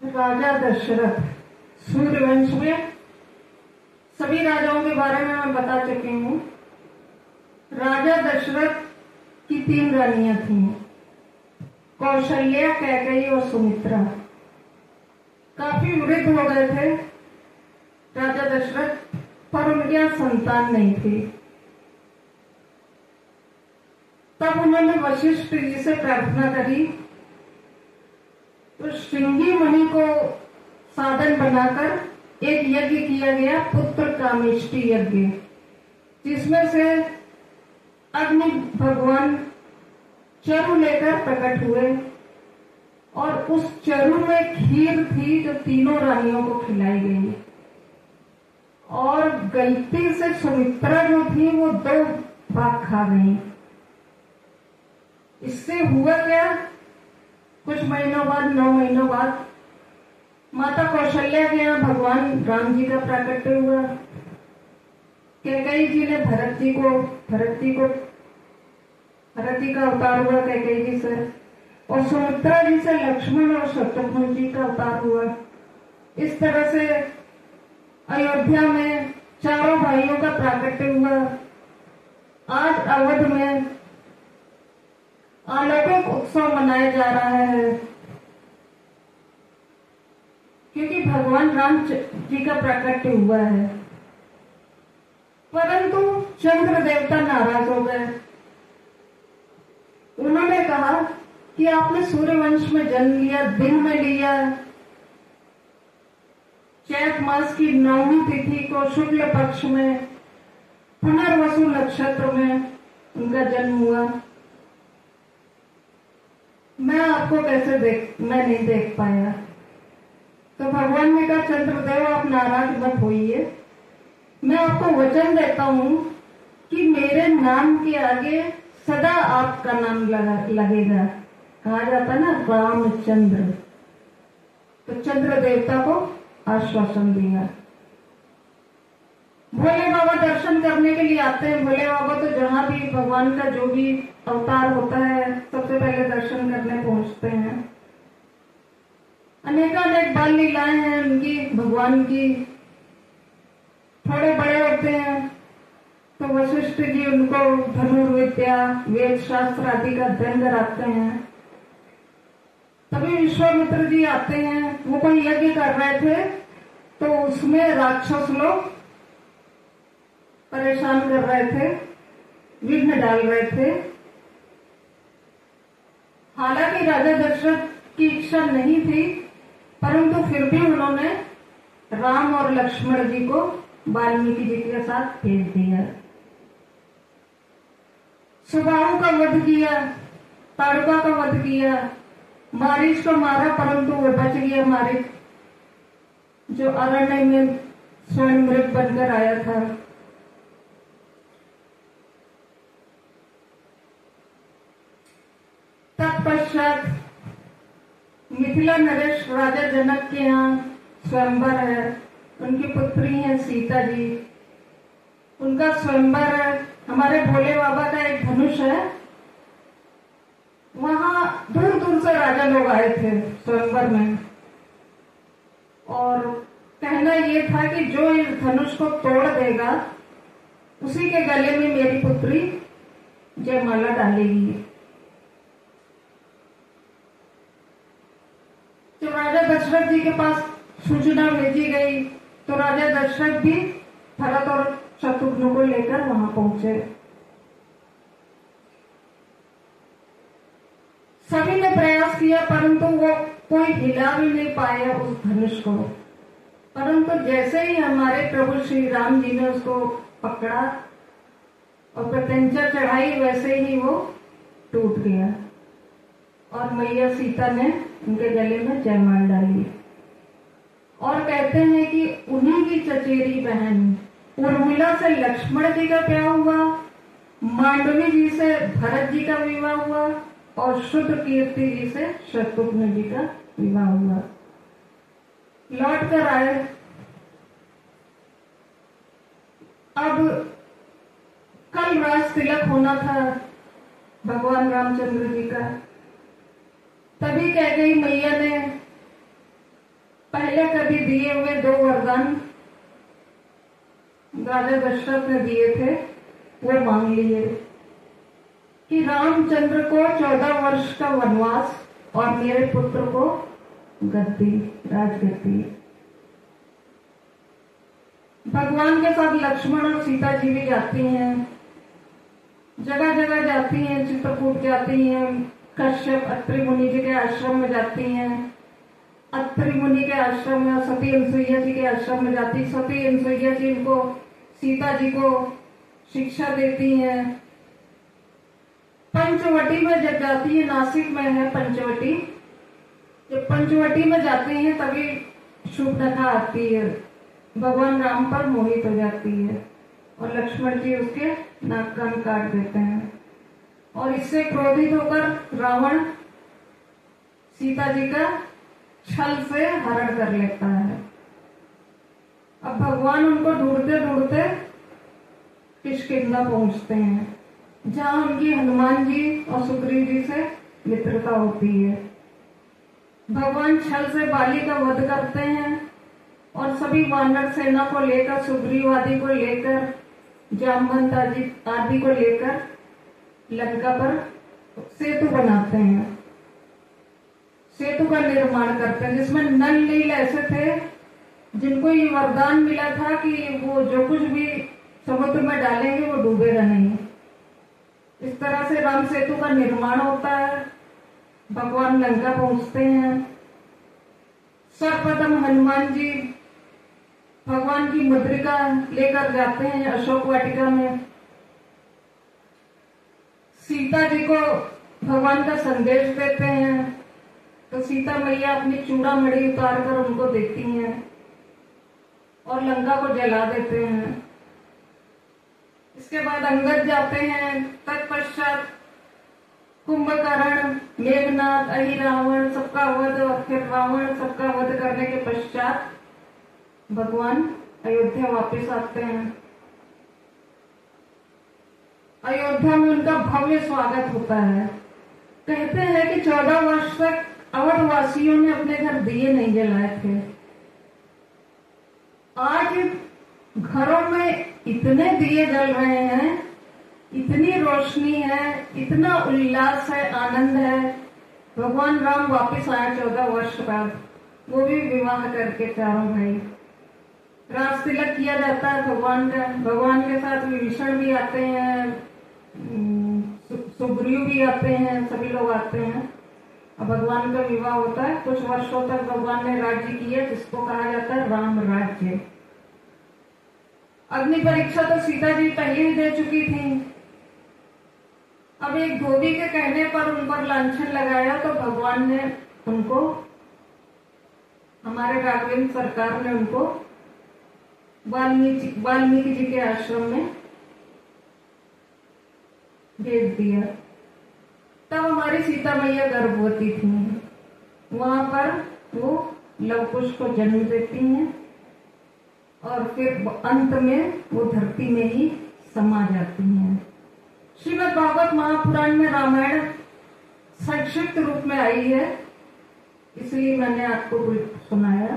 राजा दशरथ। सूर्यवंश में सभी राजाओं के बारे में मैं बता चुकी हूँ। राजा दशरथ की 3 रानियां थीं, कौशल्या, कैकेयी और सुमित्रा। काफी वृद्ध हो गए थे राजा दशरथ, पर उनके यहाँ संतान नहीं थी। तब उन्होंने वशिष्ठ जी से प्रार्थना करी, तो श्रृंगी मुनि को साधन बनाकर एक यज्ञ किया गया, पुत्र कामेष्टि यज्ञ, जिसमें से अग्नि भगवान चरु लेकर प्रकट हुए और उस चरु में खीर थी जो तीनों रानियों को खिलाई गई। और गलती से सुमित्रा जो थी वो 2 भाग खा गई। इससे हुआ क्या, कुछ महीनों बाद, 9 महीनों बाद माता कौशल्या के यहाँ भगवान राम जी का प्राकट्य हुआ। कैकेयी जी ने भरत जी का अवतार हुआ कैकेयी जी से, और सुमित्रा जी से लक्ष्मण और शत्रुघ्न जी का अवतार हुआ। इस तरह से अयोध्या में चारों भाइयों का प्राकट्य हुआ। आज अवध में अलौकिक उत्सव मनाया जा रहा है, क्योंकि भगवान राम जी का प्राकट्य हुआ है। परंतु चंद्र देवता नाराज हो गए। उन्होंने कहा कि आपने सूर्यवंश में जन्म लिया, दिन में लिया, चैत मास की 9वीं तिथि को शुक्ल पक्ष में पुनर्वसु नक्षत्र में उनका जन्म हुआ। मैं आपको मैं नहीं देख पाया। तो भगवान ने कहा, चंद्रदेव आप नाराज मत होइए, मैं आपको वचन देता हूं कि मेरे नाम के आगे सदा आपका नाम लगेगा। कहा जाता ना रामचंद्र। तो चंद्र देवता को आश्वासन दिया। भोले बाबा दर्शन करने के लिए आते हैं। भोले बाबा तो जहां भी भगवान का जो भी अवतार होता है सबसे पहले दर्शन करने पहुंचते हैं। अनेक बाल लीलाएं हैं उनकी, भगवान की। थोड़े बड़े होते हैं तो वशिष्ठ जी उनको धनुर्विद्या, वेद शास्त्र आदि का अध्ययन कराते हैं। तभी विश्वामित्र जी आते हैं। वो कोई यज्ञ कर रहे थे तो उसमें राक्षस लोग परेशान कर रहे थे, विघ्न डाल रहे थे। हालांकि राजा दशरथ की इच्छा नहीं थी, परंतु फिर भी उन्होंने राम और लक्ष्मण जी को वाल्मीकि जी के साथ भेज दिया। सुबाहु का वध किया, ताड़का का वध किया, मारीच को मारा, परंतु वो बच गया। मारीच जो अरण्य में स्वयं मृग बनकर आया था। तत्पश्चात मिथिला नरेश राजा जनक के यहाँ स्वयंवर है। उनकी पुत्री है सीता जी, उनका स्वयंवर है। हमारे भोले बाबा का एक धनुष है, वहां दूर दूर से राजा लोग आए थे स्वयंवर में। और कहना ये था कि जो इस धनुष को तोड़ देगा उसी के गले में मेरी पुत्री जयमाला डालेगी। जब राजा दशरथ जी के पास सूचना भेजी गई तो राजा दशरथ भी भरत और शत्रुघ्न को लेकर वहां पहुंचे। सभी ने प्रयास किया, परंतु वो कोई हिला भी नहीं पाया उस धनुष को। परंतु जैसे ही हमारे प्रभु श्री राम जी ने उसको पकड़ा और प्रत्यंचा चढ़ाई, वैसे ही वो टूट गया और मैया सीता ने उनके गले में जयमाल डाली। और कहते हैं कि उन्हीं की चचेरी बहन उर्मिला से लक्ष्मण जी का ब्याह हुआ, मांडवी जी से भरत जी का विवाह हुआ और शुद्ध कीर्ति जी से शत्रुघ्न जी का विवाह हुआ। लौट कर आए। अब कल राज तिलक होना था भगवान रामचंद्र जी का। तभी कह गई मैया ने पहले कभी दिए हुए 2 वरदान राजा दशरथ ने दिए थे, वो मांग लिए कि रामचंद्र को 14 वर्ष का वनवास और मेरे पुत्र को गद्दी, राजगद्दी। भगवान के साथ लक्ष्मण और सीता जी भी जाती हैं, जगह जगह जाती हैं, चित्रकूट जाती हैं, कश्यप अत्रि मुनि जी के आश्रम में जाती हैं, अत्रि मुनि के आश्रम में, सती अनसुईया जी के आश्रम में जाती। सती अनसुईया जी इनको सीता जी को शिक्षा देती हैं। पंचवटी में जब जाती है, नासिक में है पंचवटी, जब पंचवटी में जाते हैं तभी शूर्पणखा आती है, भगवान राम पर मोहित हो जाती है और लक्ष्मण जी उसके नाक कान काट देते हैं और इससे क्रोधित होकर रावण सीता जी का छल से हरण कर लेता है। अब भगवान उनको ढूंढते ढूंढते किष्किंधा पहुंचते हैं, जहां उनकी हनुमान जी और सुग्रीव जी से मित्रता होती है। भगवान छल से बाली का वध करते हैं और सभी वानर सेना को लेकर, सुग्रीव आदि को लेकर, जामवंत आदि को लेकर लंका पर सेतु बनाते हैं, सेतु का निर्माण करते हैं, जिसमें नल नील ऐसे थे जिनको ये वरदान मिला था कि वो जो कुछ भी समुद्र में डालेंगे वो डूबेगा नहीं। इस तरह से राम सेतु का निर्माण होता है। भगवान लंका पहुंचते हैं। सर्वप्रथम हनुमान जी भगवान की मुद्रिका लेकर जाते हैं अशोक वाटिका में। सीता जी को भगवान का संदेश देते हैं तो सीता मैया अपनी चूड़ामणि उतार कर उनको देती हैं और लंका को जला देते हैं। इसके बाद अंगद जाते हैं। तत्पश्चात कुंभकर्ण, मेघनाथ, अहिरावण सबका वध और फिर रावण सबका वध करने के पश्चात भगवान अयोध्या वापस आते हैं। अयोध्या में उनका भव्य स्वागत होता है। कहते हैं कि 14 वर्ष तक अवध वासियों ने अपने घर दिए नहीं जलाए थे। आज घरों में इतने दिए जल रहे हैं, इतनी रोशनी है, इतना उल्लास है, आनंद है। भगवान राम वापस आए 14 वर्ष बाद, वो भी विवाह करके चारों भाई। राज तिलक किया जाता है भगवान का। भगवान के साथ विभीषण भी आते हैं, सुग्रीव भी आते हैं, सभी लोग आते हैं और भगवान का विवाह होता है। कुछ वर्षों तक भगवान ने राज्य किया, जिसको कहा जाता है राम राज्य। अग्नि परीक्षा तो सीता जी पहले ही दे चुकी थी। अब एक धोबी के कहने पर उन पर लांछन लगाया तो भगवान ने उनको, हमारे राघवेंद्र सरकार ने उनको वाल्मीकि जी के आश्रम में भेज दिया। तब हमारी सीता मैया गर्भवती थी। वहां पर वो लव कुश को जन्म देती हैं और फिर अंत में वो धरती में ही समा जाती हैं। श्रीमद् भागवत महापुराण में रामायण संक्षिप्त रूप में आई है, इसलिए मैंने आपको सुनाया।